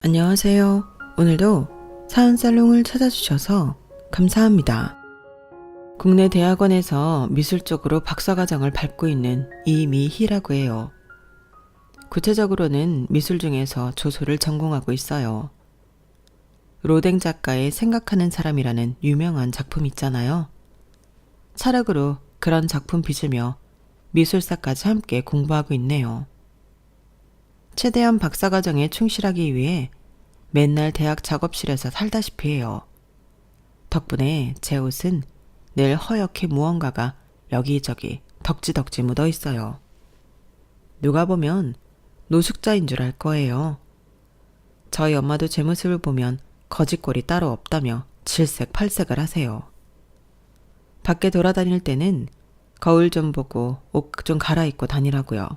안녕하세요. 오늘도 사연살롱을 찾아주셔서 감사합니다. 국내 대학원에서 미술 쪽으로 박사과정을 밟고 있는 이미희라고 해요. 구체적으로는 미술 중에서 조소를 전공하고 있어요. 로댕 작가의 생각하는 사람이라는 유명한 작품 있잖아요. 차력으로 그런 작품 빚으며 미술사까지 함께 공부하고 있네요. 최대한 박사과정에 충실하기 위해 맨날 대학 작업실에서 살다시피 해요. 덕분에 제 옷은 늘 허옇게 무언가가 여기저기 덕지덕지 묻어 있어요. 누가 보면 노숙자인 줄 알 거예요. 저희 엄마도 제 모습을 보면 거짓골이 따로 없다며 질색팔색을 하세요. 밖에 돌아다닐 때는 거울 좀 보고 옷 좀 갈아입고 다니라고요.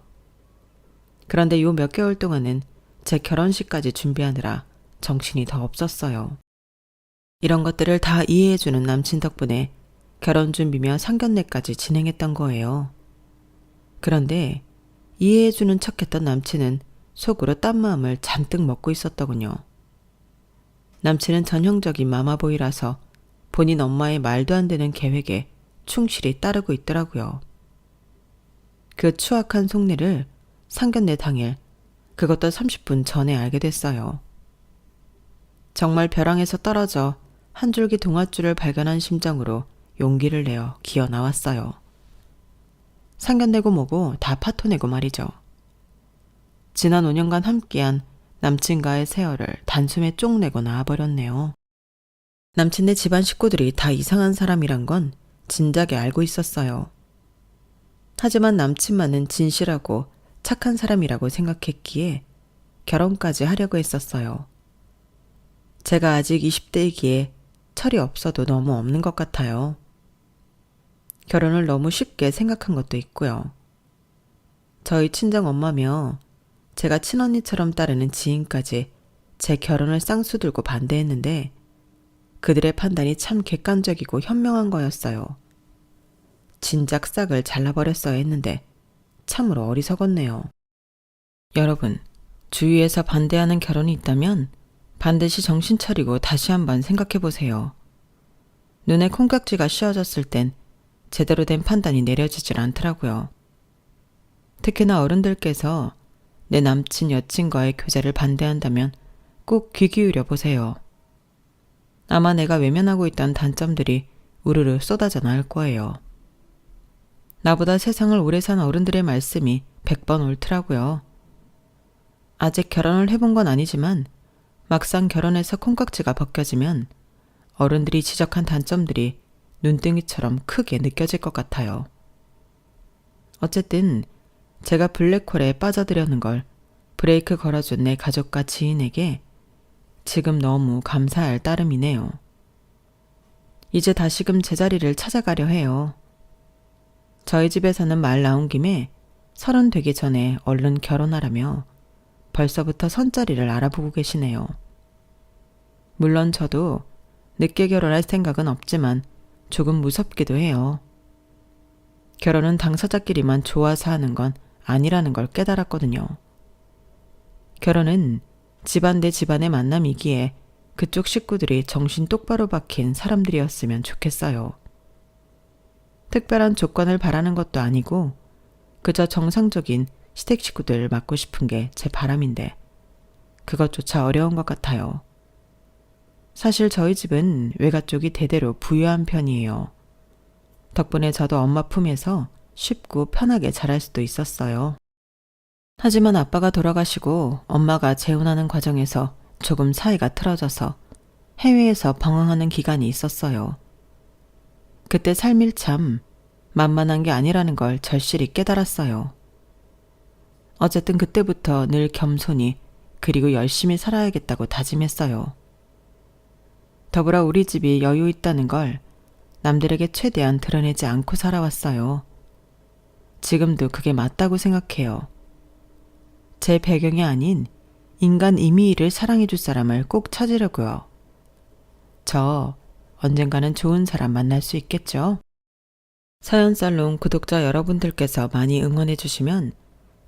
그런데 요 몇 개월 동안은 제 결혼식까지 준비하느라 정신이 더 없었어요. 이런 것들을 다 이해해주는 남친 덕분에 결혼 준비며 상견례까지 진행했던 거예요. 그런데 이해해주는 척했던 남친은 속으로 딴 마음을 잔뜩 먹고 있었더군요. 남친은 전형적인 마마보이라서 본인 엄마의 말도 안 되는 계획에 충실히 따르고 있더라고요. 그 추악한 속내를 상견례 당일, 그것도 30분 전에 알게 됐어요. 정말 벼랑에서 떨어져 한 줄기 동아줄을 발견한 심정으로 용기를 내어 기어 나왔어요. 상견례고 뭐고 다 파토내고 말이죠. 지난 5년간 함께한 남친과의 세월을 단숨에 쪽내고 나와버렸네요. 남친네 집안 식구들이 다 이상한 사람이란 건 진작에 알고 있었어요. 하지만 남친만은 진실하고 착한 사람이라고 생각했기에 결혼까지 하려고 했었어요. 제가 아직 20대이기에 철이 없어도 너무 없는 것 같아요. 결혼을 너무 쉽게 생각한 것도 있고요. 저희 친정엄마며 제가 친언니처럼 따르는 지인까지 제 결혼을 쌍수들고 반대했는데 그들의 판단이 참 객관적이고 현명한 거였어요. 진작 싹을 잘라버렸어야 했는데 참으로 어리석었네요. 여러분, 주위에서 반대하는 결혼이 있다면 반드시 정신 차리고 다시 한번 생각해보세요. 눈에 콩깍지가 씌워졌을 땐 제대로 된 판단이 내려지질 않더라고요. 특히나 어른들께서 내 남친 여친과의 교제를 반대한다면 꼭 귀 기울여 보세요. 아마 내가 외면하고 있던 단점들이 우르르 쏟아져 나올 거예요. 나보다 세상을 오래 산 어른들의 말씀이 100번 옳더라고요. 아직 결혼을 해본 건 아니지만 막상 결혼해서 콩깍지가 벗겨지면 어른들이 지적한 단점들이 눈등이처럼 크게 느껴질 것 같아요. 어쨌든 제가 블랙홀에 빠져들려는 걸 브레이크 걸어준 내 가족과 지인에게 지금 너무 감사할 따름이네요. 이제 다시금 제자리를 찾아가려 해요. 저희 집에서는 말 나온 김에 30 되기 전에 얼른 결혼하라며 벌써부터 선자리를 알아보고 계시네요. 물론 저도 늦게 결혼할 생각은 없지만 조금 무섭기도 해요. 결혼은 당사자끼리만 좋아서 하는 건 아니라는 걸 깨달았거든요. 결혼은 집안 대 집안의 만남이기에 그쪽 식구들이 정신 똑바로 박힌 사람들이었으면 좋겠어요. 특별한 조건을 바라는 것도 아니고 그저 정상적인 시댁 식구들 맡고 싶은 게 제 바람인데 그것조차 어려운 것 같아요. 사실 저희 집은 외가 쪽이 대대로 부유한 편이에요. 덕분에 저도 엄마 품에서 쉽고 편하게 자랄 수도 있었어요. 하지만 아빠가 돌아가시고 엄마가 재혼하는 과정에서 조금 사이가 틀어져서 해외에서 방황하는 기간이 있었어요. 그때 삶이 참 만만한 게 아니라는 걸 절실히 깨달았어요. 어쨌든 그때부터 늘 겸손히 그리고 열심히 살아야겠다고 다짐했어요. 더불어 우리 집이 여유 있다는 걸 남들에게 최대한 드러내지 않고 살아왔어요. 지금도 그게 맞다고 생각해요. 제 배경이 아닌 인간 이미희를 사랑해줄 사람을 꼭 찾으려고요. 저 언젠가는 좋은 사람 만날 수 있겠죠? 사연살롱 구독자 여러분들께서 많이 응원해 주시면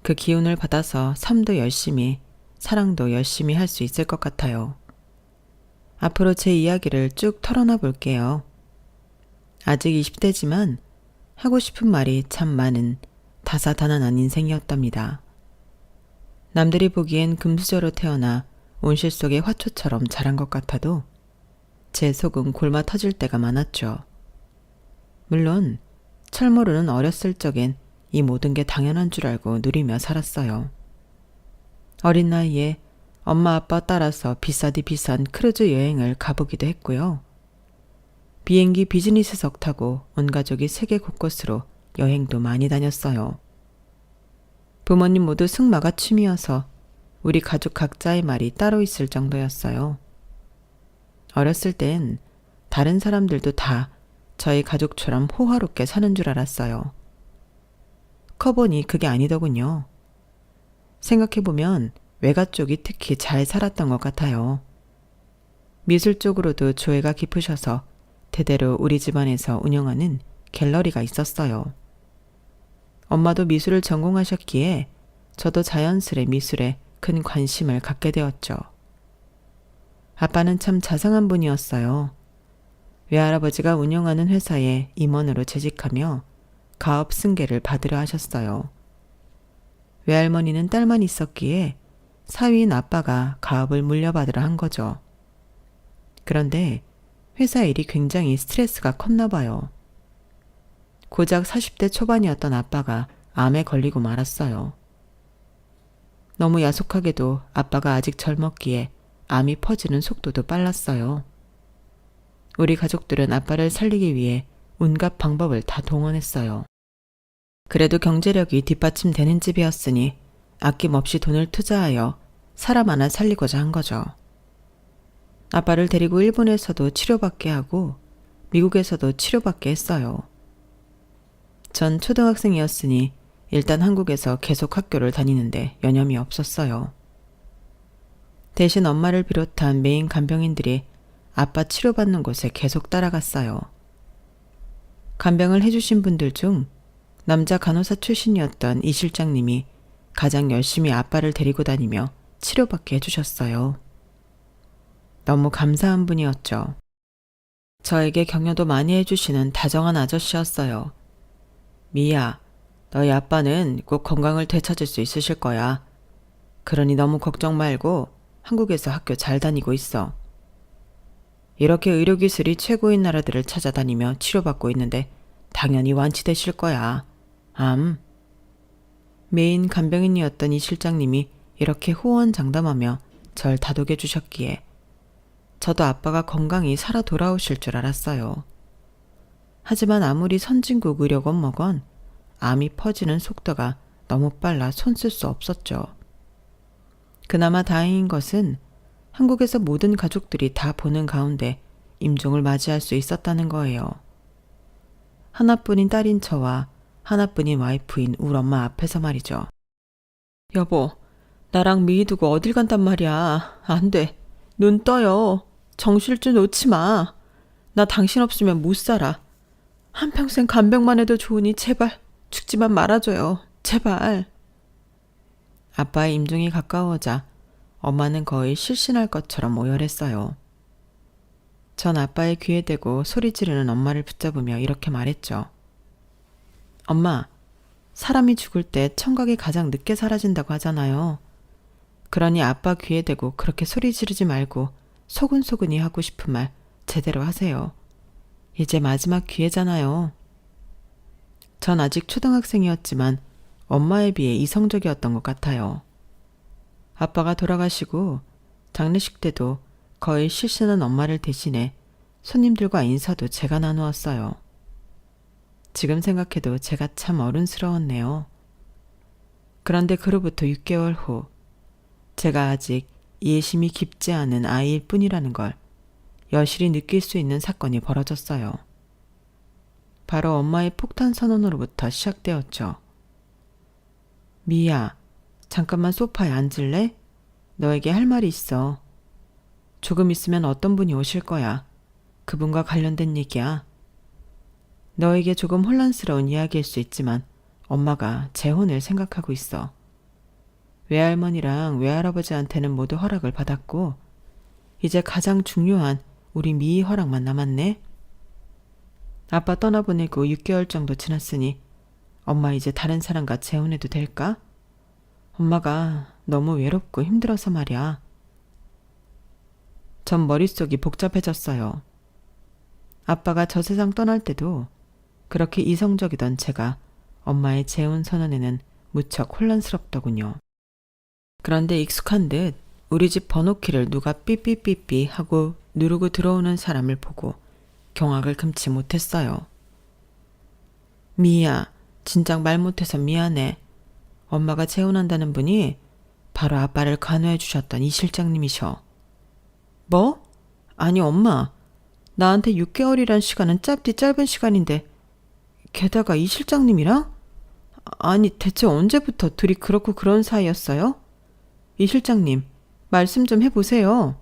그 기운을 받아서 삶도 열심히 사랑도 열심히 할 수 있을 것 같아요. 앞으로 제 이야기를 쭉 털어놔 볼게요. 아직 20대지만 하고 싶은 말이 참 많은 다사다난한 인생이었답니다. 남들이 보기엔 금수저로 태어나 온실 속의 화초처럼 자란 것 같아도 제 속은 골마 터질 때가 많았죠. 물론 철모르는 어렸을 적엔 이 모든 게 당연한 줄 알고 누리며 살았어요. 어린 나이에 엄마 아빠 따라서 비싸디 비싼 크루즈 여행을 가보기도 했고요. 비행기 비즈니스석 타고 온 가족이 세계 곳곳으로 여행도 많이 다녔어요. 부모님 모두 승마가 취미여서 우리 가족 각자의 말이 따로 있을 정도였어요. 어렸을 땐 다른 사람들도 다 저희 가족처럼 호화롭게 사는 줄 알았어요. 커보니 그게 아니더군요. 생각해보면 외가 쪽이 특히 잘 살았던 것 같아요. 미술 쪽으로도 조예가 깊으셔서 대대로 우리 집안에서 운영하는 갤러리가 있었어요. 엄마도 미술을 전공하셨기에 저도 자연스레 미술에 큰 관심을 갖게 되었죠. 아빠는 참 자상한 분이었어요. 외할아버지가 운영하는 회사에 임원으로 재직하며 가업 승계를 받으려 하셨어요. 외할머니는 딸만 있었기에 사위인 아빠가 가업을 물려받으려 한 거죠. 그런데 회사 일이 굉장히 스트레스가 컸나 봐요. 고작 40대 초반이었던 아빠가 암에 걸리고 말았어요. 너무 야속하게도 아빠가 아직 젊었기에 암이 퍼지는 속도도 빨랐어요. 우리 가족들은 아빠를 살리기 위해 온갖 방법을 다 동원했어요. 그래도 경제력이 뒷받침되는 집이었으니 아낌없이 돈을 투자하여 사람 하나 살리고자 한 거죠. 아빠를 데리고 일본에서도 치료받게 하고 미국에서도 치료받게 했어요. 전 초등학생이었으니 일단 한국에서 계속 학교를 다니는데 여념이 없었어요. 대신 엄마를 비롯한 메인 간병인들이 아빠 치료받는 곳에 계속 따라갔어요. 간병을 해주신 분들 중 남자 간호사 출신이었던 이 실장님이 가장 열심히 아빠를 데리고 다니며 치료받게 해주셨어요. 너무 감사한 분이었죠. 저에게 격려도 많이 해주시는 다정한 아저씨였어요. 미야, 너희 아빠는 꼭 건강을 되찾을 수 있으실 거야. 그러니 너무 걱정 말고 한국에서 학교 잘 다니고 있어. 이렇게 의료기술이 최고인 나라들을 찾아다니며 치료받고 있는데 당연히 완치되실 거야. 메인 간병인이었던 이 실장님이 이렇게 호언장담하며 절 다독여 주셨기에 저도 아빠가 건강히 살아 돌아오실 줄 알았어요. 하지만 아무리 선진국 의료건 뭐건 암이 퍼지는 속도가 너무 빨라 손쓸 수 없었죠. 그나마 다행인 것은 한국에서 모든 가족들이 다 보는 가운데 임종을 맞이할 수 있었다는 거예요. 하나뿐인 딸인 저와 하나뿐인 와이프인 우리 엄마 앞에서 말이죠. 여보, 나랑 미희 두고 어딜 간단 말이야. 안 돼. 눈 떠요. 정신줄 놓지 마. 나 당신 없으면 못 살아. 한평생 간병만 해도 좋으니 제발 죽지만 말아줘요. 제발. 아빠의 임종이 가까워오자 엄마는 거의 실신할 것처럼 오열했어요. 전 아빠의 귀에 대고 소리 지르는 엄마를 붙잡으며 이렇게 말했죠. 엄마, 사람이 죽을 때 청각이 가장 늦게 사라진다고 하잖아요. 그러니 아빠 귀에 대고 그렇게 소리 지르지 말고 소근소근히 하고 싶은 말 제대로 하세요. 이제 마지막 기회잖아요. 전 아직 초등학생이었지만 엄마에 비해 이성적이었던 것 같아요. 아빠가 돌아가시고 장례식 때도 거의 실신한 엄마를 대신해 손님들과 인사도 제가 나누었어요. 지금 생각해도 제가 참 어른스러웠네요. 그런데 그로부터 6개월 후 제가 아직 이해심이 깊지 않은 아이일 뿐이라는 걸 여실히 느낄 수 있는 사건이 벌어졌어요. 바로 엄마의 폭탄 선언으로부터 시작되었죠. 미야, 잠깐만 소파에 앉을래? 너에게 할 말이 있어. 조금 있으면 어떤 분이 오실 거야. 그분과 관련된 얘기야. 너에게 조금 혼란스러운 이야기일 수 있지만 엄마가 재혼을 생각하고 있어. 외할머니랑 외할아버지한테는 모두 허락을 받았고 이제 가장 중요한 우리 미희 허락만 남았네. 아빠 떠나보내고 6개월 정도 지났으니 엄마 이제 다른 사람과 재혼해도 될까? 엄마가 너무 외롭고 힘들어서 말이야. 전 머릿속이 복잡해졌어요. 아빠가 저 세상 떠날 때도 그렇게 이성적이던 제가 엄마의 재혼 선언에는 무척 혼란스럽더군요. 그런데 익숙한 듯 우리 집 번호키를 누가 삐삐삐삐 하고 누르고 들어오는 사람을 보고 경악을 금치 못했어요. 미희야, 진작 말 못해서 미안해. 엄마가 재혼한다는 분이 바로 아빠를 간호해 주셨던 이 실장님이셔. 뭐? 아니 엄마, 나한테 6개월이란 시간은 짧디 짧은 시간인데 게다가 이 실장님이랑? 아니 대체 언제부터 둘이 그렇고 그런 사이였어요? 이 실장님, 말씀 좀 해보세요.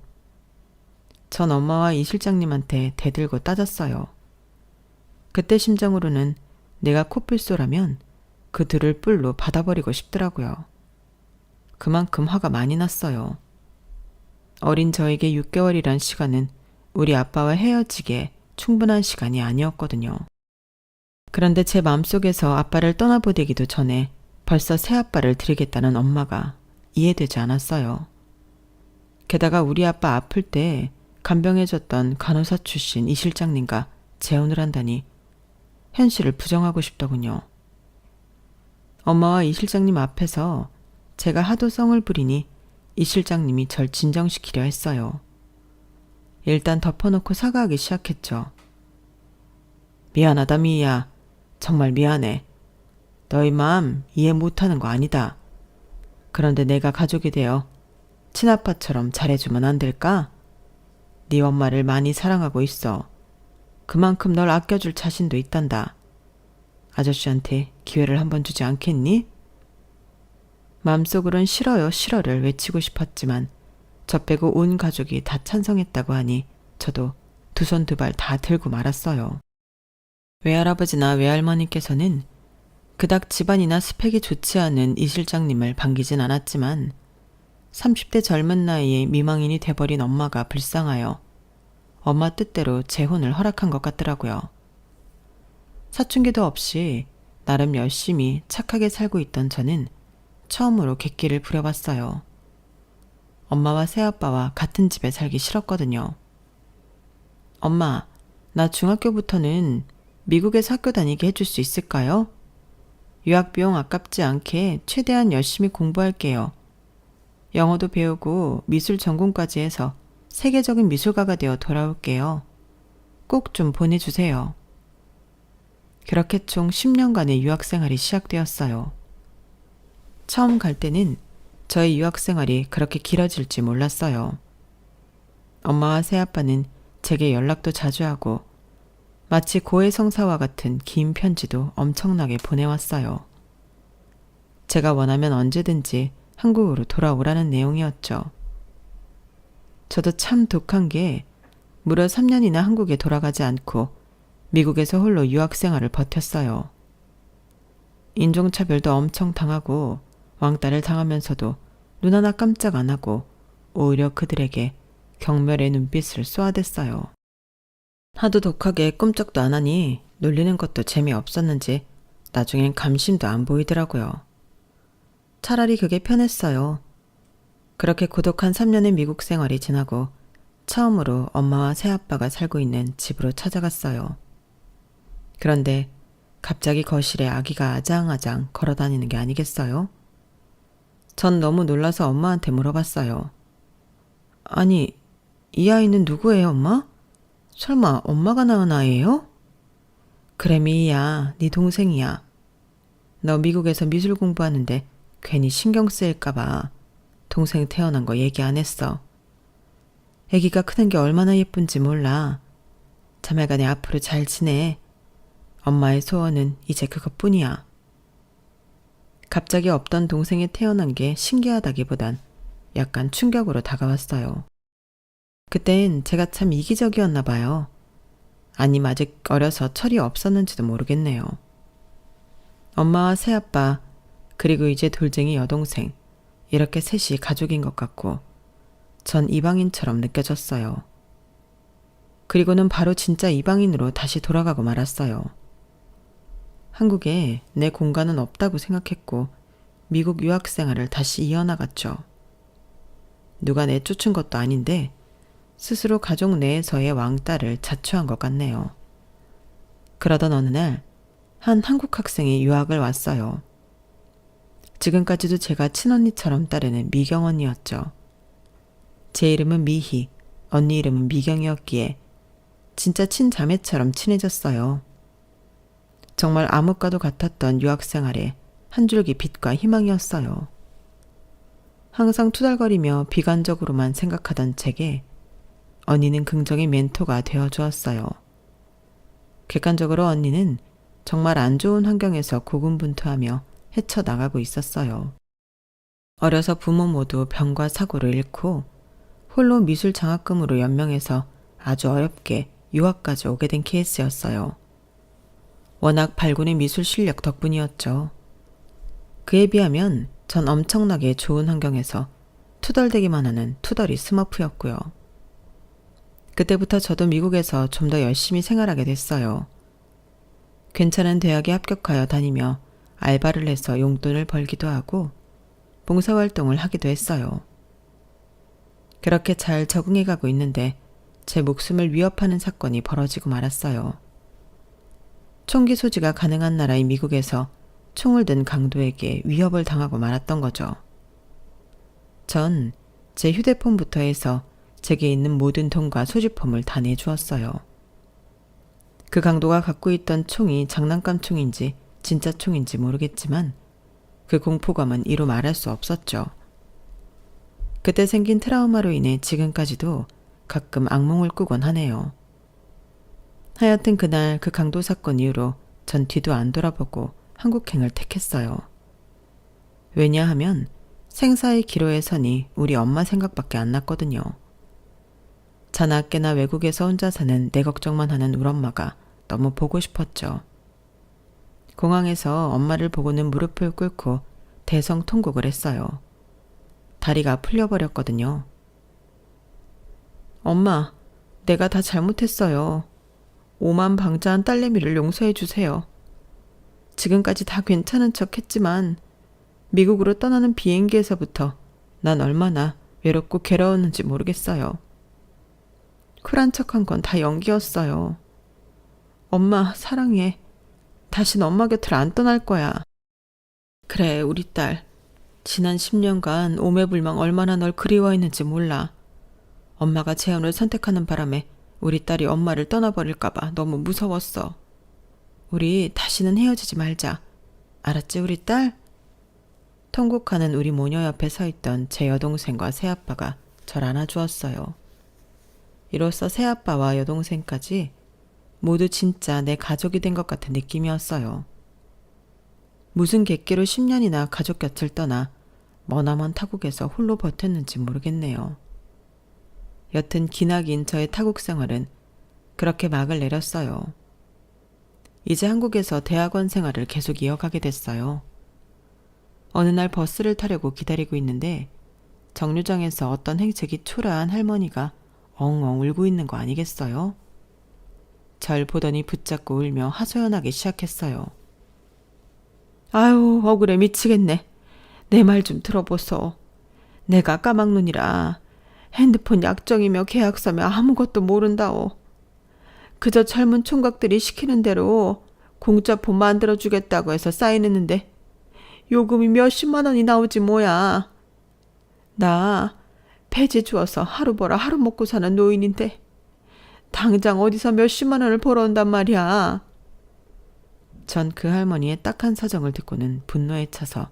전 엄마와 이 실장님한테 대들고 따졌어요. 그때 심정으로는 내가 코뿔소라면 그 둘을 뿔로 받아버리고 싶더라고요. 그만큼 화가 많이 났어요. 어린 저에게 6개월이란 시간은 우리 아빠와 헤어지기에 충분한 시간이 아니었거든요. 그런데 제 마음속에서 아빠를 떠나보내기도 전에 벌써 새아빠를 드리겠다는 엄마가 이해되지 않았어요. 게다가 우리 아빠 아플 때 간병해줬던 간호사 출신 이 실장님과 재혼을 한다니 현실을 부정하고 싶더군요. 엄마와 이 실장님 앞에서 제가 하도 성을 부리니 이 실장님이 절 진정시키려 했어요. 일단 덮어놓고 사과하기 시작했죠. 미안하다 미희야. 정말 미안해. 너희 마음 이해 못하는 거 아니다. 그런데 내가 가족이 되어 친아빠처럼 잘해주면 안 될까? 네 엄마를 많이 사랑하고 있어. 그만큼 널 아껴줄 자신도 있단다. 아저씨한테 기회를 한번 주지 않겠니? 마음속으론 싫어요 싫어를 외치고 싶었지만 저 빼고 온 가족이 다 찬성했다고 하니 저도 두 손 두 발 다 들고 말았어요. 외할아버지나 외할머니께서는 그닥 집안이나 스펙이 좋지 않은 이 실장님을 반기진 않았지만 30대 젊은 나이에 미망인이 돼버린 엄마가 불쌍하여 엄마 뜻대로 재혼을 허락한 것 같더라고요. 사춘기도 없이 나름 열심히 착하게 살고 있던 저는 처음으로 객기를 부려봤어요. 엄마와 새아빠와 같은 집에 살기 싫었거든요. 엄마, 나 중학교부터는 미국에서 학교 다니게 해줄 수 있을까요? 유학비용 아깝지 않게 최대한 열심히 공부할게요. 영어도 배우고 미술 전공까지 해서 세계적인 미술가가 되어 돌아올게요. 꼭 좀 보내주세요. 그렇게 총 10년간의 유학생활이 시작되었어요. 처음 갈 때는 저의 유학생활이 그렇게 길어질지 몰랐어요. 엄마와 새아빠는 제게 연락도 자주 하고 마치 고해성사와 같은 긴 편지도 엄청나게 보내왔어요. 제가 원하면 언제든지 한국으로 돌아오라는 내용이었죠. 저도 참 독한 게 무려 3년이나 한국에 돌아가지 않고 미국에서 홀로 유학생활을 버텼어요. 인종차별도 엄청 당하고 왕따를 당하면서도 눈 하나 깜짝 안 하고 오히려 그들에게 경멸의 눈빛을 쏘아댔어요. 하도 독하게 꼼짝도 안 하니 놀리는 것도 재미없었는지 나중엔 감심도 안 보이더라고요. 차라리 그게 편했어요. 그렇게 고독한 3년의 미국 생활이 지나고 처음으로 엄마와 새아빠가 살고 있는 집으로 찾아갔어요. 그런데 갑자기 거실에 아기가 아장아장 걸어다니는 게 아니겠어요? 전 너무 놀라서 엄마한테 물어봤어요. 아니, 이 아이는 누구예요, 엄마? 설마 엄마가 낳은 아이예요? 그래, 미희야, 네 동생이야. 너 미국에서 미술 공부하는데 괜히 신경 쓰일까봐 동생 태어난 거 얘기 안 했어. 애기가 크는 게 얼마나 예쁜지 몰라. 자매간에 앞으로 잘 지내. 엄마의 소원은 이제 그것뿐이야. 갑자기 없던 동생이 태어난 게 신기하다기보단 약간 충격으로 다가왔어요. 그땐 제가 참 이기적이었나 봐요. 아님 아직 어려서 철이 없었는지도 모르겠네요. 엄마와 새아빠, 그리고 이제 돌쟁이 여동생, 이렇게 셋이 가족인 것 같고 전 이방인처럼 느껴졌어요. 그리고는 바로 진짜 이방인으로 다시 돌아가고 말았어요. 한국에 내 공간은 없다고 생각했고 미국 유학 생활을 다시 이어나갔죠. 누가 내쫓은 것도 아닌데 스스로 가족 내에서의 왕따를 자초한 것 같네요. 그러던 어느 날 한 한국 학생이 유학을 왔어요. 지금까지도 제가 친언니처럼 따르는 미경 언니였죠. 제 이름은 미희, 언니 이름은 미경이었기에 진짜 친자매처럼 친해졌어요. 정말 암흑과도 같았던 유학생활에 한 줄기 빛과 희망이었어요. 항상 투덜거리며 비관적으로만 생각하던 제게 언니는 긍정의 멘토가 되어주었어요. 객관적으로 언니는 정말 안 좋은 환경에서 고군분투하며 헤쳐나가고 있었어요. 어려서 부모 모두 병과 사고를 잃고 홀로 미술 장학금으로 연명해서 아주 어렵게 유학까지 오게 된 케이스였어요. 워낙 발군의 미술 실력 덕분이었죠. 그에 비하면 전 엄청나게 좋은 환경에서 투덜대기만 하는 투덜이 스머프였고요. 그때부터 저도 미국에서 좀 더 열심히 생활하게 됐어요. 괜찮은 대학에 합격하여 다니며 알바를 해서 용돈을 벌기도 하고 봉사활동을 하기도 했어요. 그렇게 잘 적응해가고 있는데 제 목숨을 위협하는 사건이 벌어지고 말았어요. 총기 소지가 가능한 나라인 미국에서 총을 든 강도에게 위협을 당하고 말았던 거죠. 전 제 휴대폰부터 해서 제게 있는 모든 돈과 소지품을 다 내주었어요. 그 강도가 갖고 있던 총이 장난감 총인지 진짜 총인지 모르겠지만 그 공포감은 이루 말할 수 없었죠. 그때 생긴 트라우마로 인해 지금까지도 가끔 악몽을 꾸곤 하네요. 하여튼 그날 그 강도 사건 이후로 전 뒤도 안 돌아보고 한국행을 택했어요. 왜냐하면 생사의 기로에 서니 우리 엄마 생각밖에 안 났거든요. 자나깨나 외국에서 혼자 사는 내 걱정만 하는 우리 엄마가 너무 보고 싶었죠. 공항에서 엄마를 보고는 무릎을 꿇고 대성통곡을 했어요. 다리가 풀려버렸거든요. 엄마, 내가 다 잘못했어요. 오만방자한 딸내미를 용서해 주세요. 지금까지 다 괜찮은 척 했지만 미국으로 떠나는 비행기에서부터 난 얼마나 외롭고 괴로웠는지 모르겠어요. 쿨한 척한 건 다 연기였어요. 엄마 사랑해. 다신 엄마 곁을 안 떠날 거야. 그래, 우리 딸. 지난 10년간 오매불망 얼마나 널 그리워했는지 몰라. 엄마가 재혼을 선택하는 바람에 우리 딸이 엄마를 떠나버릴까봐 너무 무서웠어. 우리 다시는 헤어지지 말자. 알았지, 우리 딸? 통곡하는 우리 모녀 옆에 서 있던 제 여동생과 새아빠가 절 안아주었어요. 이로써 새아빠와 여동생까지 모두 진짜 내 가족이 된 것 같은 느낌이었어요. 무슨 객기로 10년이나 가족 곁을 떠나 머나먼 타국에서 홀로 버텼는지 모르겠네요. 여튼 기나긴 저의 타국 생활은 그렇게 막을 내렸어요. 이제 한국에서 대학원 생활을 계속 이어가게 됐어요. 어느 날 버스를 타려고 기다리고 있는데 정류장에서 어떤 행색이 초라한 할머니가 엉엉 울고 있는 거 아니겠어요? 절 보더니 붙잡고 울며 하소연하기 시작했어요. 아유, 억울해 미치겠네. 내 말 좀 들어보소. 내가 까막눈이라 핸드폰 약정이며 계약서며 아무것도 모른다오. 그저 젊은 총각들이 시키는 대로 공짜폰 만들어주겠다고 해서 사인했는데 요금이 몇십만 원이 나오지 뭐야. 나 폐지 주어서 하루 벌어 하루 먹고 사는 노인인데 당장 어디서 몇십만 원을 벌어온단 말이야. 전 그 할머니의 딱한 사정을 듣고는 분노에 차서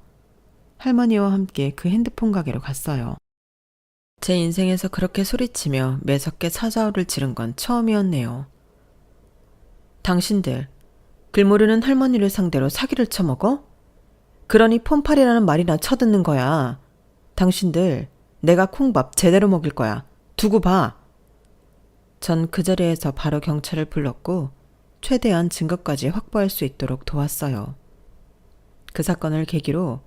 할머니와 함께 그 핸드폰 가게로 갔어요. 제 인생에서 그렇게 소리치며 매섭게 사자우를 지른 건 처음이었네요. 당신들, 글 모르는 할머니를 상대로 사기를 쳐먹어? 그러니 폰팔이라는 말이나 쳐듣는 거야. 당신들, 내가 콩밥 제대로 먹일 거야. 두고 봐. 전 그 자리에서 바로 경찰을 불렀고 최대한 증거까지 확보할 수 있도록 도왔어요. 그 사건을 계기로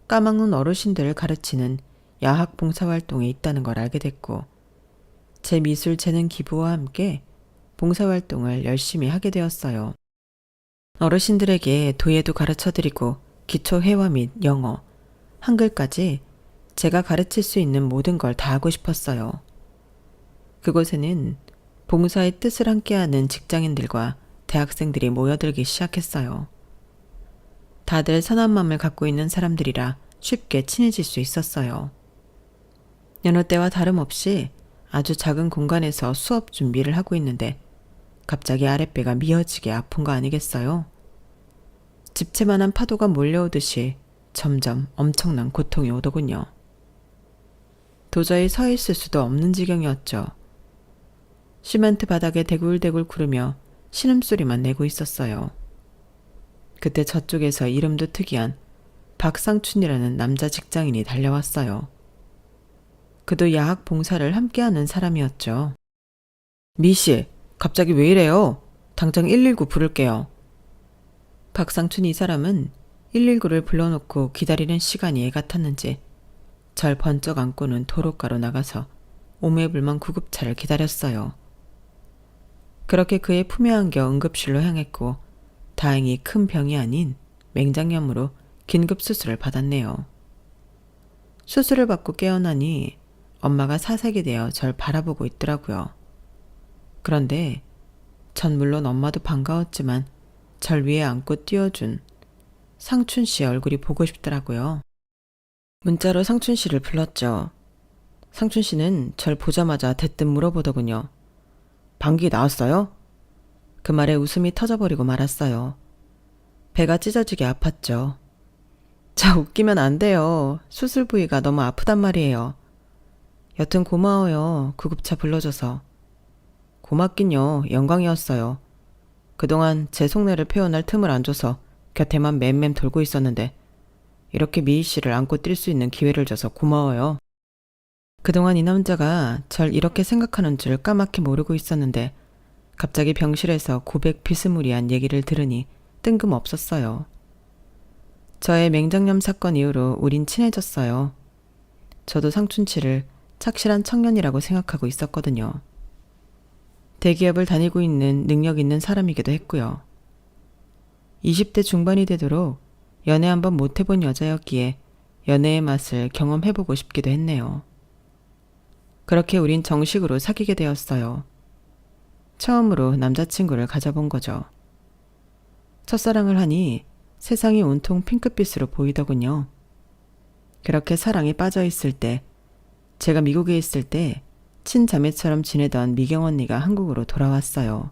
까막눈 어르신들을 가르치는 야학 봉사활동에 있다는 걸 알게 됐고 제 미술 재능 기부와 함께 봉사활동을 열심히 하게 되었어요. 어르신들에게 도예도 가르쳐드리고 기초 회화 및 영어, 한글까지 제가 가르칠 수 있는 모든 걸 다 하고 싶었어요. 그곳에는 봉사의 뜻을 함께하는 직장인들과 대학생들이 모여들기 시작했어요. 다들 선한 마음을 갖고 있는 사람들이라 쉽게 친해질 수 있었어요. 여느 때와 다름없이 아주 작은 공간에서 수업 준비를 하고 있는데 갑자기 아랫배가 미어지게 아픈 거 아니겠어요? 집채만한 파도가 몰려오듯이 점점 엄청난 고통이 오더군요. 도저히 서 있을 수도 없는 지경이었죠. 시멘트 바닥에 대굴대굴 구르며 신음소리만 내고 있었어요. 그때 저쪽에서 이름도 특이한 박상춘이라는 남자 직장인이 달려왔어요. 그도 야학 봉사를 함께하는 사람이었죠. 미씨, 갑자기 왜 이래요? 당장 119 부를게요. 박상춘 이 사람은 119를 불러놓고 기다리는 시간이 애 같았는지 절 번쩍 안고는 도로가로 나가서 오매불만 구급차를 기다렸어요. 그렇게 그의 품에 안겨 응급실로 향했고 다행히 큰 병이 아닌 맹장염으로 긴급 수술을 받았네요. 수술을 받고 깨어나니 엄마가 사색이 되어 절 바라보고 있더라고요. 그런데 전 물론 엄마도 반가웠지만 절 위에 안고 띄워준 상춘 씨 얼굴이 보고 싶더라고요. 문자로 상춘 씨를 불렀죠. 상춘 씨는 절 보자마자 대뜸 물어보더군요. 방귀 나왔어요? 그 말에 웃음이 터져버리고 말았어요. 배가 찢어지게 아팠죠. 자, 웃기면 안 돼요. 수술 부위가 너무 아프단 말이에요. 여튼 고마워요. 구급차 불러줘서. 고맙긴요. 영광이었어요. 그동안 제 속내를 표현할 틈을 안 줘서 곁에만 맴맴 돌고 있었는데 이렇게 미희 씨를 안고 뛸 수 있는 기회를 줘서 고마워요. 그동안 이 남자가 절 이렇게 생각하는 줄 까맣게 모르고 있었는데 갑자기 병실에서 고백 비스무리한 얘기를 들으니 뜬금없었어요. 저의 맹장염 사건 이후로 우린 친해졌어요. 저도 상춘치를 착실한 청년이라고 생각하고 있었거든요. 대기업을 다니고 있는 능력 있는 사람이기도 했고요. 20대 중반이 되도록 연애 한번 못 해본 여자였기에 연애의 맛을 경험해보고 싶기도 했네요. 그렇게 우린 정식으로 사귀게 되었어요. 처음으로 남자친구를 가져본 거죠. 첫사랑을 하니 세상이 온통 핑크빛으로 보이더군요. 그렇게 사랑에 빠져있을 때, 제가 미국에 있을 때 친자매처럼 지내던 미경 언니가 한국으로 돌아왔어요.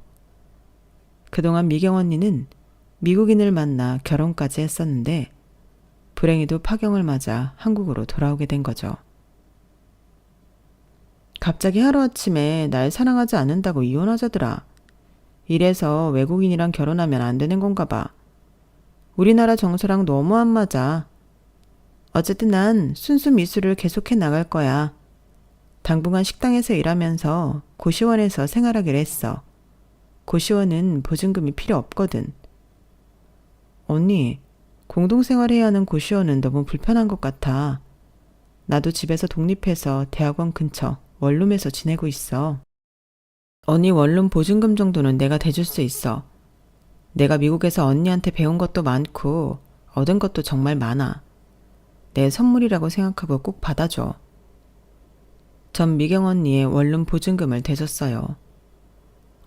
그동안 미경 언니는 미국인을 만나 결혼까지 했었는데 불행히도 파경을 맞아 한국으로 돌아오게 된 거죠. 갑자기 하루아침에 날 사랑하지 않는다고 이혼하자더라. 이래서 외국인이랑 결혼하면 안 되는 건가 봐. 우리나라 정서랑 너무 안 맞아. 어쨌든 난 순수 미술을 계속해 나갈 거야. 당분간 식당에서 일하면서 고시원에서 생활하기로 했어. 고시원은 보증금이 필요 없거든. 언니, 공동생활해야 하는 고시원은 너무 불편한 것 같아. 나도 집에서 독립해서 대학원 근처 원룸에서 지내고 있어. 언니 원룸 보증금 정도는 내가 대줄 수 있어. 내가 미국에서 언니한테 배운 것도 많고 얻은 것도 정말 많아. 내 선물이라고 생각하고 꼭 받아줘. 전 미경 언니의 원룸 보증금을 대줬어요.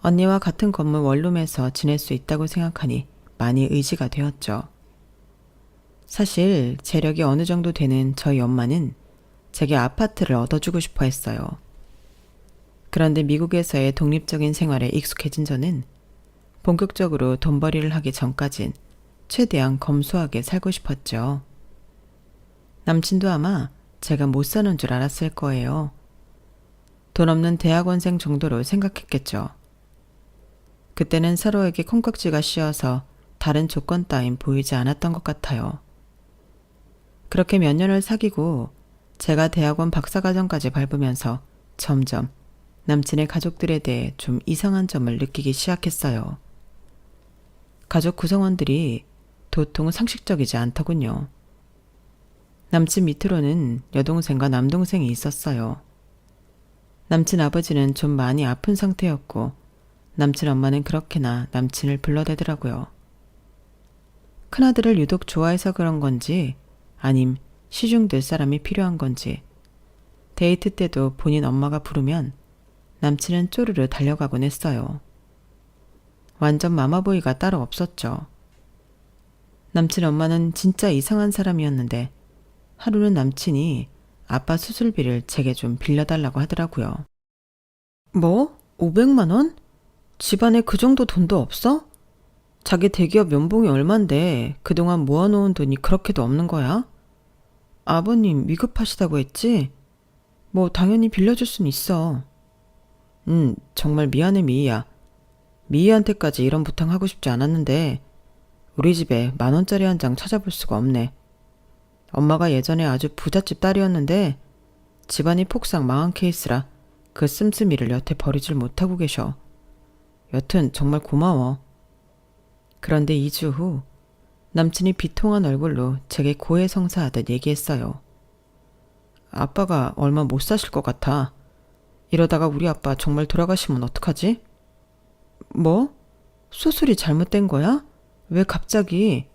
언니와 같은 건물 원룸에서 지낼 수 있다고 생각하니 많이 의지가 되었죠. 사실 재력이 어느 정도 되는 저희 엄마는 제게 아파트를 얻어주고 싶어 했어요. 그런데 미국에서의 독립적인 생활에 익숙해진 저는 본격적으로 돈벌이를 하기 전까진 최대한 검소하게 살고 싶었죠. 남친도 아마 제가 못 사는 줄 알았을 거예요. 돈 없는 대학원생 정도로 생각했겠죠. 그때는 서로에게 콩깍지가 씌어서 다른 조건 따윈 보이지 않았던 것 같아요. 그렇게 몇 년을 사귀고 제가 대학원 박사과정까지 밟으면서 점점 남친의 가족들에 대해 좀 이상한 점을 느끼기 시작했어요. 가족 구성원들이 도통 상식적이지 않더군요. 남친 밑으로는 여동생과 남동생이 있었어요. 남친 아버지는 좀 많이 아픈 상태였고 남친 엄마는 그렇게나 남친을 불러대더라고요. 큰아들을 유독 좋아해서 그런 건지 아님 시중될 사람이 필요한 건지 데이트 때도 본인 엄마가 부르면 남친은 쪼르르 달려가곤 했어요. 완전 마마보이가 따로 없었죠. 남친 엄마는 진짜 이상한 사람이었는데 하루는 남친이 아빠 수술비를 제게 좀 빌려달라고 하더라고요. 뭐? 500만 원? 집안에 그 정도 돈도 없어? 자기 대기업 연봉이 얼만데 그동안 모아놓은 돈이 그렇게도 없는 거야? 아버님 위급하시다고 했지? 뭐 당연히 빌려줄 순 있어. 정말 미안해 미희야. 미희한테까지 이런 부탁하고 싶지 않았는데 우리 집에 10,000원짜리 한 장 찾아볼 수가 없네. 엄마가 예전에 아주 부잣집 딸이었는데 집안이 폭삭 망한 케이스라 그 씀씀이를 여태 버리질 못하고 계셔. 여튼 정말 고마워. 그런데 2주 후 남친이 비통한 얼굴로 제게 고해성사하듯 얘기했어요. 아빠가 얼마 못 사실 것 같아. 이러다가 우리 아빠 정말 돌아가시면 어떡하지? 뭐? 수술이 잘못된 거야? 왜 갑자기?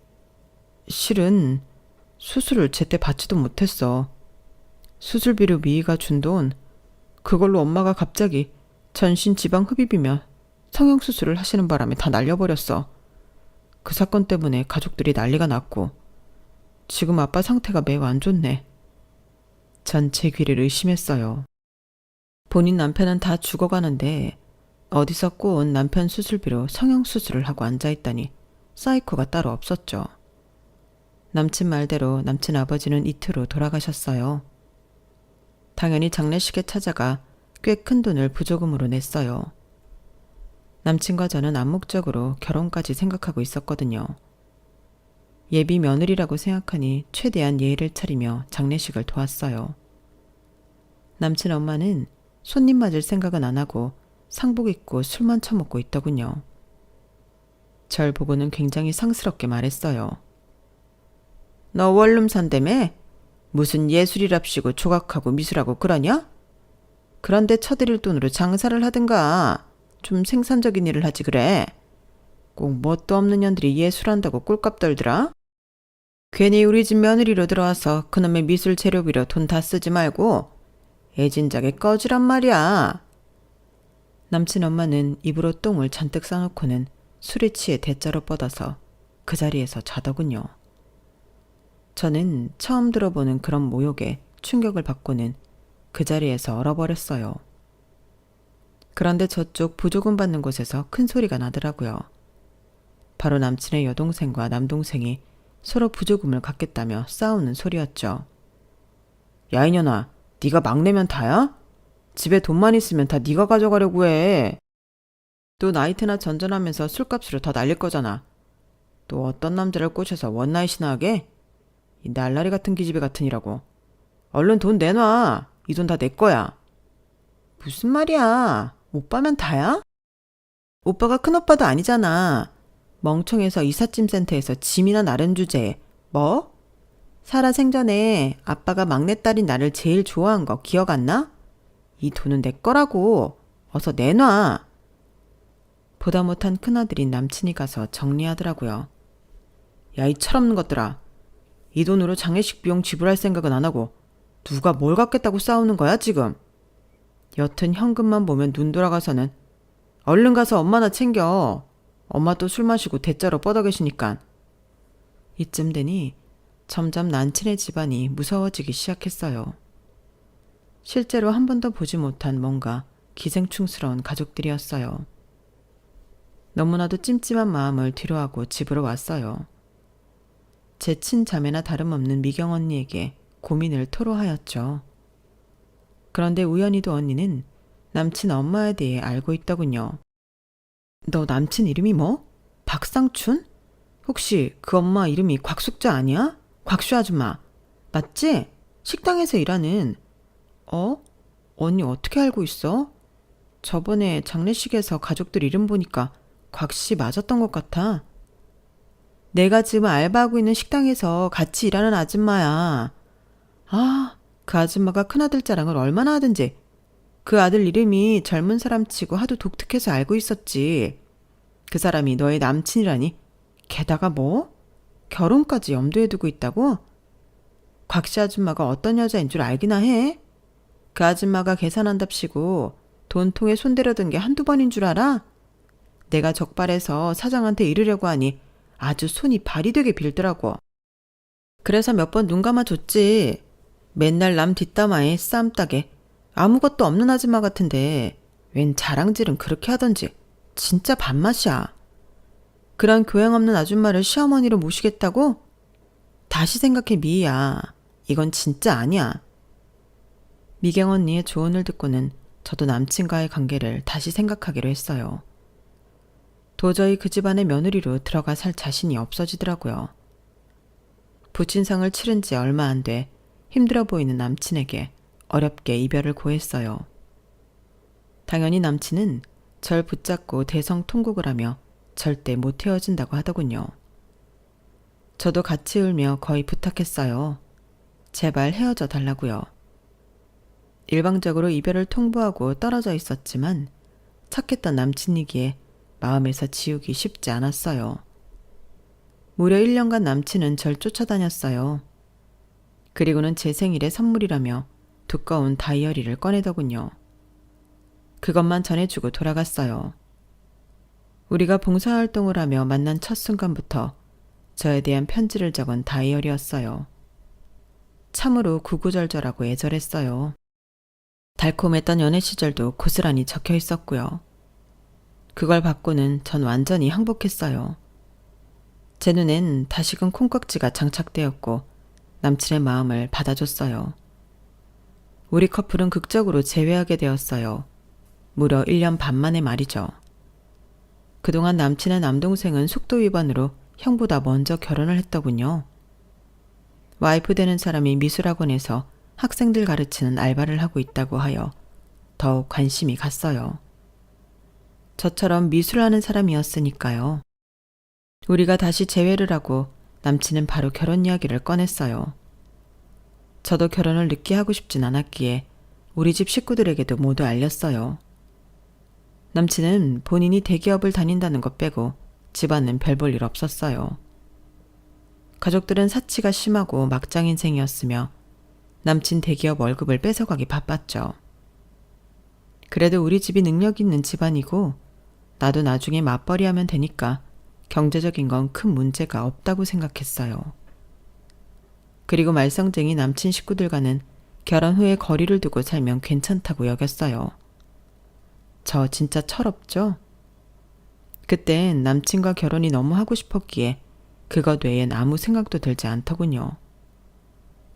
실은 수술을 제때 받지도 못했어. 수술비로 미희가 준 돈, 그걸로 엄마가 갑자기 전신 지방 흡입이며 성형수술을 하시는 바람에 다 날려버렸어. 그 사건 때문에 가족들이 난리가 났고 지금 아빠 상태가 매우 안 좋네. 전 제 귀를 의심했어요. 본인 남편은 다 죽어가는데 어디서 꼬은 남편 수술비로 성형수술을 하고 앉아있다니 사이코가 따로 없었죠. 남친 말대로 남친 아버지는 이틀 후 돌아가셨어요. 당연히 장례식에 찾아가 꽤 큰 돈을 부조금으로 냈어요. 남친과 저는 암묵적으로 결혼까지 생각하고 있었거든요. 예비 며느리라고 생각하니 최대한 예의를 차리며 장례식을 도왔어요. 남친 엄마는 손님 맞을 생각은 안 하고 상복 입고 술만 처먹고 있더군요. 절 보고는 굉장히 상스럽게 말했어요. 너 원룸 산다며? 무슨 예술이랍시고 조각하고 미술하고 그러냐? 그런데 쳐드릴 돈으로 장사를 하든가 좀 생산적인 일을 하지 그래. 꼭 뭣도 없는 년들이 예술한다고 꿀값 떨더라? 괜히 우리 집 며느리로 들어와서 그놈의 미술 재료비로 돈 다 쓰지 말고 애진작에 꺼지란 말이야. 남친 엄마는 입으로 똥을 잔뜩 싸놓고는 술에 취해 대자로 뻗어서 그 자리에서 자더군요. 저는 처음 들어보는 그런 모욕에 충격을 받고는 그 자리에서 얼어버렸어요. 그런데 저쪽 부조금 받는 곳에서 큰 소리가 나더라고요. 바로 남친의 여동생과 남동생이 서로 부조금을 갖겠다며 싸우는 소리였죠. 야 이년아, 네가 막내면 다야? 집에 돈만 있으면 다 네가 가져가려고 해. 또 나이트나 전전하면서 술값으로 다 날릴 거잖아. 또 어떤 남자를 꼬셔서 원나잇이나 하게? 이 날라리 같은 기집애 같으니라고. 얼른 돈 내놔. 이 돈 다 내 거야. 무슨 말이야. 오빠면 다야? 오빠가 큰오빠도 아니잖아. 멍청해서 이삿짐 센터에서 짐이나 나른 주제에 뭐? 살아생전에 아빠가 막내딸인 나를 제일 좋아한 거 기억 안 나? 이 돈은 내 거라고. 어서 내놔. 보다 못한 큰아들인 남친이 가서 정리하더라고요. 야, 이 철없는 것들아. 이 돈으로 장례식 비용 지불할 생각은 안 하고 누가 뭘 갖겠다고 싸우는 거야 지금. 여튼 현금만 보면 눈 돌아가서는 얼른 가서 엄마나 챙겨. 엄마 또 술 마시고 대자로 뻗어 계시니깐. 이쯤 되니 점점 남친의 집안이 무서워지기 시작했어요. 실제로 한 번도 보지 못한 뭔가 기생충스러운 가족들이었어요. 너무나도 찜찜한 마음을 뒤로하고 집으로 왔어요. 제 친자매나 다름없는 미경 언니에게 고민을 토로하였죠. 그런데 우연히도 언니는 남친 엄마에 대해 알고 있더군요. 너 남친 이름이 뭐? 박상춘? 혹시 그 엄마 이름이 곽숙자 아니야? 곽슈 아줌마. 맞지? 식당에서 일하는. 언니 어떻게 알고 있어? 저번에 장례식에서 가족들 이름 보니까 곽씨 맞았던 것 같아. 내가 지금 알바하고 있는 식당에서 같이 일하는 아줌마야. 아, 그 아줌마가 큰아들 자랑을 얼마나 하든지. 그 아들 이름이 젊은 사람 치고 하도 독특해서 알고 있었지. 그 사람이 너의 남친이라니? 게다가 뭐? 결혼까지 염두에 두고 있다고? 곽씨 아줌마가 어떤 여자인 줄 알기나 해? 그 아줌마가 계산한답시고 돈통에 손대려던 게 한두 번인 줄 알아? 내가 적발해서 사장한테 이르려고 하니 아주 손이 발이 되게 빌더라고. 그래서 몇 번 눈 감아줬지. 맨날 남 뒷담화에 싸움따게 아무것도 없는 아줌마 같은데 웬 자랑질은 그렇게 하던지 진짜 밥맛이야. 그런 교양 없는 아줌마를 시어머니로 모시겠다고? 다시 생각해 미희야. 이건 진짜 아니야. 미경 언니의 조언을 듣고는 저도 남친과의 관계를 다시 생각하기로 했어요. 도저히 그 집안의 며느리로 들어가 살 자신이 없어지더라고요. 부친상을 치른 지 얼마 안 돼 힘들어 보이는 남친에게 어렵게 이별을 고했어요. 당연히 남친은 절 붙잡고 대성통곡을 하며 절대 못 헤어진다고 하더군요. 저도 같이 울며 거의 부탁했어요. 제발 헤어져 달라고요. 일방적으로 이별을 통보하고 떨어져 있었지만 착했던 남친이기에 마음에서 지우기 쉽지 않았어요. 무려 1년간 남친은 절 쫓아다녔어요. 그리고는 제 생일에 선물이라며 두꺼운 다이어리를 꺼내더군요. 그것만 전해주고 돌아갔어요. 우리가 봉사활동을 하며 만난 첫 순간부터 저에 대한 편지를 적은 다이어리였어요. 참으로 구구절절하고 애절했어요. 달콤했던 연애 시절도 고스란히 적혀 있었고요. 그걸 받고는 전 완전히 항복했어요. 제 눈엔 다시금 콩깍지가 장착되었고 남친의 마음을 받아줬어요. 우리 커플은 극적으로 재회하게 되었어요. 무려 1년 반 만에 말이죠. 그동안 남친의 남동생은 속도 위반으로 형보다 먼저 결혼을 했더군요. 와이프 되는 사람이 미술학원에서 학생들 가르치는 알바를 하고 있다고 하여 더욱 관심이 갔어요. 저처럼 미술하는 사람이었으니까요. 우리가 다시 재회를 하고 남친은 바로 결혼 이야기를 꺼냈어요. 저도 결혼을 늦게 하고 싶진 않았기에 우리 집 식구들에게도 모두 알렸어요. 남친은 본인이 대기업을 다닌다는 것 빼고 집안은 별 볼 일 없었어요. 가족들은 사치가 심하고 막장 인생이었으며 남친 대기업 월급을 뺏어가기 바빴죠. 그래도 우리 집이 능력 있는 집안이고 나도 나중에 맞벌이 하면 되니까 경제적인 건 큰 문제가 없다고 생각했어요. 그리고 말썽쟁이 남친 식구들과는 결혼 후에 거리를 두고 살면 괜찮다고 여겼어요. 저 진짜 철없죠? 그땐 남친과 결혼이 너무 하고 싶었기에 그것 외엔 아무 생각도 들지 않더군요.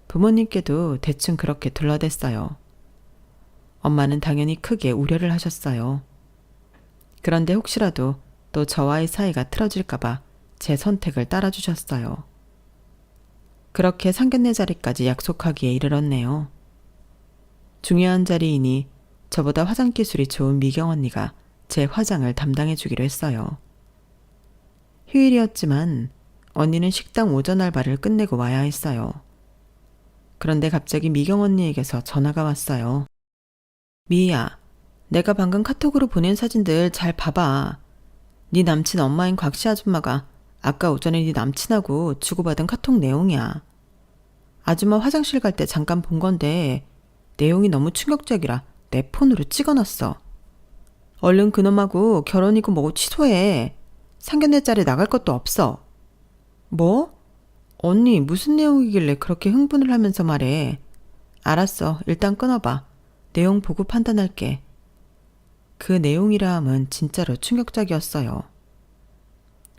부모님께도 대충 그렇게 둘러댔어요. 엄마는 당연히 크게 우려를 하셨어요. 그런데 혹시라도 또 저와의 사이가 틀어질까봐 제 선택을 따라주셨어요. 그렇게 상견례 자리까지 약속하기에 이르렀네요. 중요한 자리이니 저보다 화장 기술이 좋은 미경 언니가 제 화장을 담당해 주기로 했어요. 휴일이었지만 언니는 식당 오전 알바를 끝내고 와야 했어요. 그런데 갑자기 미경 언니에게서 전화가 왔어요. 미희야, 내가 방금 카톡으로 보낸 사진들 잘 봐봐. 네 남친 엄마인 곽씨 아줌마가 아까 오전에 네 남친하고 주고받은 카톡 내용이야. 아줌마 화장실 갈 때 잠깐 본 건데 내용이 너무 충격적이라 내 폰으로 찍어놨어. 얼른 그놈하고 결혼이고 뭐고 취소해. 상견례 자리 나갈 것도 없어. 뭐? 언니 무슨 내용이길래 그렇게 흥분을 하면서 말해. 알았어. 일단 끊어봐. 내용 보고 판단할게. 그 내용이라 함은 진짜로 충격적이었어요.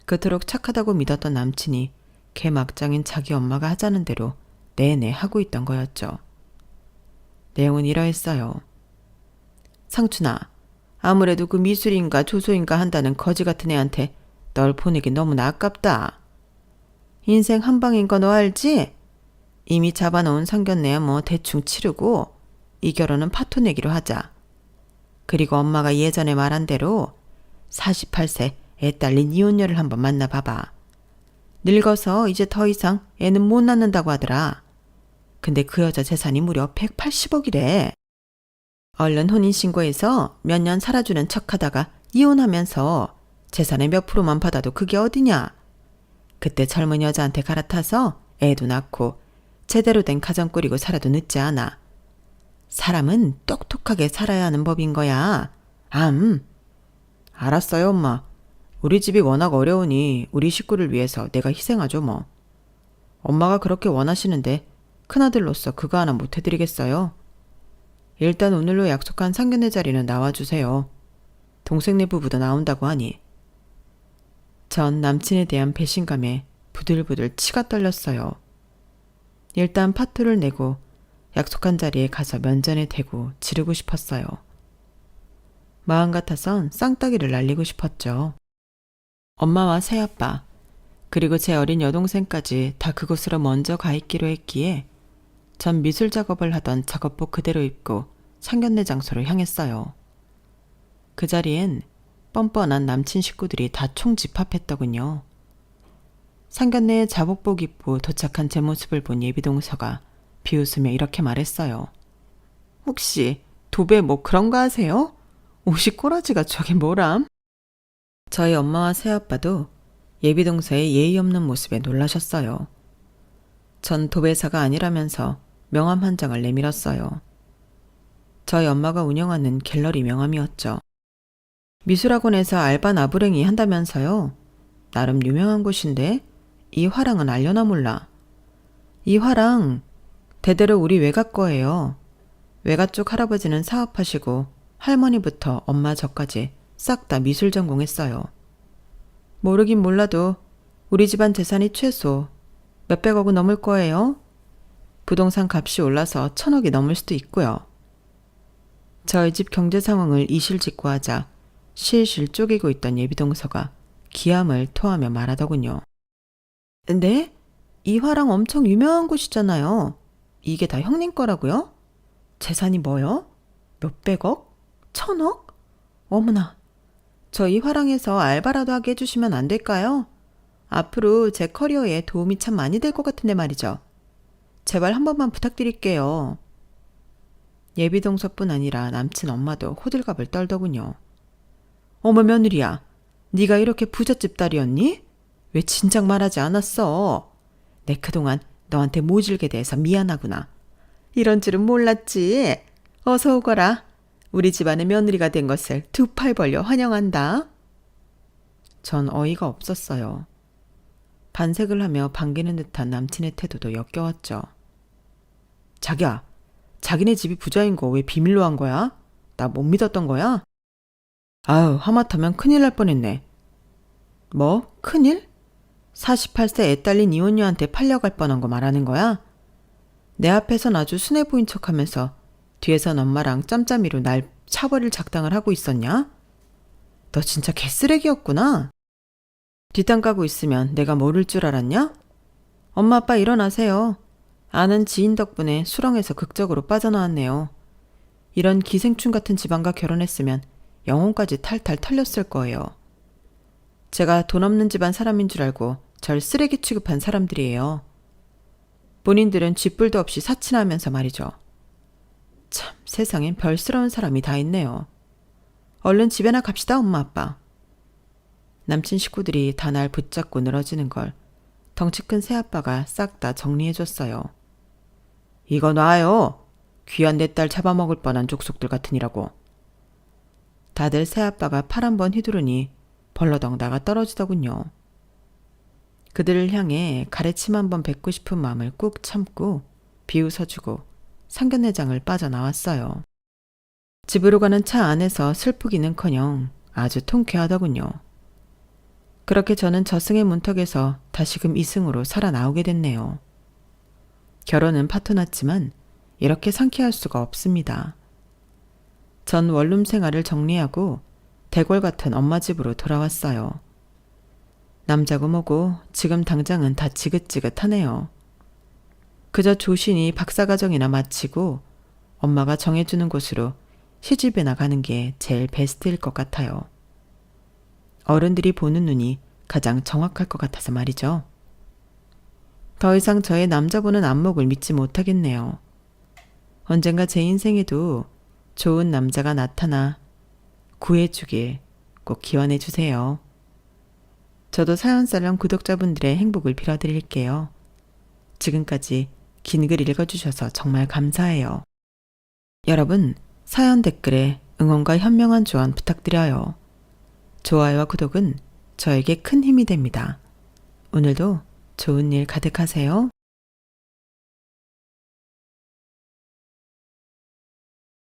그토록 착하다고 믿었던 남친이 개막장인 자기 엄마가 하자는 대로 내내 하고 있던 거였죠. 내용은 이러했어요. 상춘아, 아무래도 그 미술인가 조소인가 한다는 거지 같은 애한테 널 보내기 너무나 아깝다. 인생 한 방인 거 너 알지? 이미 잡아놓은 상견례야 뭐 대충 치르고 이 결혼은 파토 내기로 하자. 그리고 엄마가 예전에 말한 대로 48세 애 딸린 이혼녀를 한번 만나봐봐. 늙어서 이제 더 이상 애는 못 낳는다고 하더라. 근데 그 여자 재산이 무려 180억이래. 얼른 혼인신고해서 몇 년 살아주는 척하다가 이혼하면서 재산의 몇 프로만 받아도 그게 어디냐. 그때 젊은 여자한테 갈아타서 애도 낳고 제대로 된 가정 꾸리고 살아도 늦지 않아. 사람은 똑똑하게 살아야 하는 법인 거야. 알았어요, 엄마. 우리 집이 워낙 어려우니 우리 식구를 위해서 내가 희생하죠, 뭐. 엄마가 그렇게 원하시는데 큰아들로서 그거 하나 못 해드리겠어요. 일단 오늘로 약속한 상견례 자리는 나와주세요. 동생네 부부도 나온다고 하니. 전 남친에 대한 배신감에 부들부들 치가 떨렸어요. 일단 파토를 내고 약속한 자리에 가서 면전에 대고 지르고 싶었어요. 마음 같아선 쌍따기를 날리고 싶었죠. 엄마와 새아빠, 그리고 제 어린 여동생까지 다 그곳으로 먼저 가 있기로 했기에 전 미술 작업을 하던 작업복 그대로 입고 상견례 장소로 향했어요. 그 자리엔 뻔뻔한 남친 식구들이 다 총집합했더군요. 상견례에 자복복 입고 도착한 제 모습을 본 예비동서가 비웃으며 이렇게 말했어요. 혹시 도배 뭐 그런 거 하세요? 옷이 꼬라지가 저게 뭐람? 저희 엄마와 새아빠도 예비동서의 예의 없는 모습에 놀라셨어요. 전 도배사가 아니라면서 명함 한 장을 내밀었어요. 저희 엄마가 운영하는 갤러리 명함이었죠. 미술학원에서 알바 나부랭이 한다면서요. 나름 유명한 곳인데 이 화랑은 알려나 몰라. 이 화랑 대대로 우리 외가 거예요. 외가 쪽 할아버지는 사업하시고 할머니부터 엄마 저까지 싹 다 미술 전공했어요. 모르긴 몰라도 우리 집안 재산이 최소 몇백억은 넘을 거예요. 부동산 값이 올라서 1,000억이 넘을 수도 있고요. 저희 집 경제 상황을 이실직고하자 실실 쪼개고 있던 예비동서가 기함을 토하며 말하더군요. 네? 이 화랑 엄청 유명한 곳이잖아요. 이게 다 형님 거라고요? 재산이 뭐요? 몇백억? 1,000억? 어머나, 저 이 화랑에서 알바라도 하게 해주시면 안 될까요? 앞으로 제 커리어에 도움이 참 많이 될 것 같은데 말이죠. 제발 한 번만 부탁드릴게요. 예비동서뿐 아니라 남친 엄마도 호들갑을 떨더군요. 어머 며느리야, 네가 이렇게 부잣집 딸이었니? 왜 진작 말하지 않았어? 내 그동안 너한테 모질게 대해서 미안하구나. 이런 줄은 몰랐지. 어서 오거라. 우리 집안의 며느리가 된 것을 두 팔 벌려 환영한다. 전 어이가 없었어요. 반색을 하며 반기는 듯한 남친의 태도도 역겨웠죠. 자기야, 자기네 집이 부자인 거 왜 비밀로 한 거야? 나 못 믿었던 거야? 아유, 하마터면 큰일 날 뻔했네. 뭐? 큰일? 48세 애 딸린 이혼녀한테 팔려갈 뻔한 거 말하는 거야? 내 앞에선 아주 순해 보인 척하면서 뒤에선 엄마랑 짬짬이로 날 차버릴 작당을 하고 있었냐? 너 진짜 개쓰레기였구나. 뒷담 까고 있으면 내가 모를 줄 알았냐? 엄마 아빠 일어나세요. 아는 지인 덕분에 수렁에서 극적으로 빠져나왔네요. 이런 기생충 같은 집안과 결혼했으면 영혼까지 탈탈 털렸을 거예요. 제가 돈 없는 집안 사람인 줄 알고 절 쓰레기 취급한 사람들이에요. 본인들은 쥐뿔도 없이 사칭하면서 말이죠. 참, 세상엔 별스러운 사람이 다 있네요. 얼른 집에나 갑시다, 엄마 아빠. 남친 식구들이 다 날 붙잡고 늘어지는 걸 덩치 큰 새아빠가 싹 다 정리해줬어요. 이거 놔요. 귀한 내 딸 잡아먹을 뻔한 족속들 같으니라고. 다들 새아빠가 팔 한 번 휘두르니 벌러덩 나가 떨어지더군요. 그들을 향해 가래침 한 번 뱉고 싶은 마음을 꾹 참고 비웃어주고 상견례장을 빠져나왔어요. 집으로 가는 차 안에서 슬프기는커녕 아주 통쾌하더군요. 그렇게 저는 저승의 문턱에서 다시금 이승으로 살아나오게 됐네요. 결혼은 파토났지만 이렇게 상쾌할 수가 없습니다. 전 원룸 생활을 정리하고 대궐 같은 엄마 집으로 돌아왔어요. 남자고 뭐고 지금 당장은 다 지긋지긋하네요. 그저 조신이 박사과정이나 마치고 엄마가 정해주는 곳으로 시집이나 가는 게 제일 베스트일 것 같아요. 어른들이 보는 눈이 가장 정확할 것 같아서 말이죠. 더 이상 저의 남자 보는 안목을 믿지 못하겠네요. 언젠가 제 인생에도 좋은 남자가 나타나 구해주길 꼭 기원해 주세요. 저도 사연살람 구독자분들의 행복을 빌어드릴게요. 지금까지 긴 글 읽어주셔서 정말 감사해요. 여러분, 사연 댓글에 응원과 현명한 조언 부탁드려요. 좋아요와 구독은 저에게 큰 힘이 됩니다. 오늘도 좋은 일 가득하세요.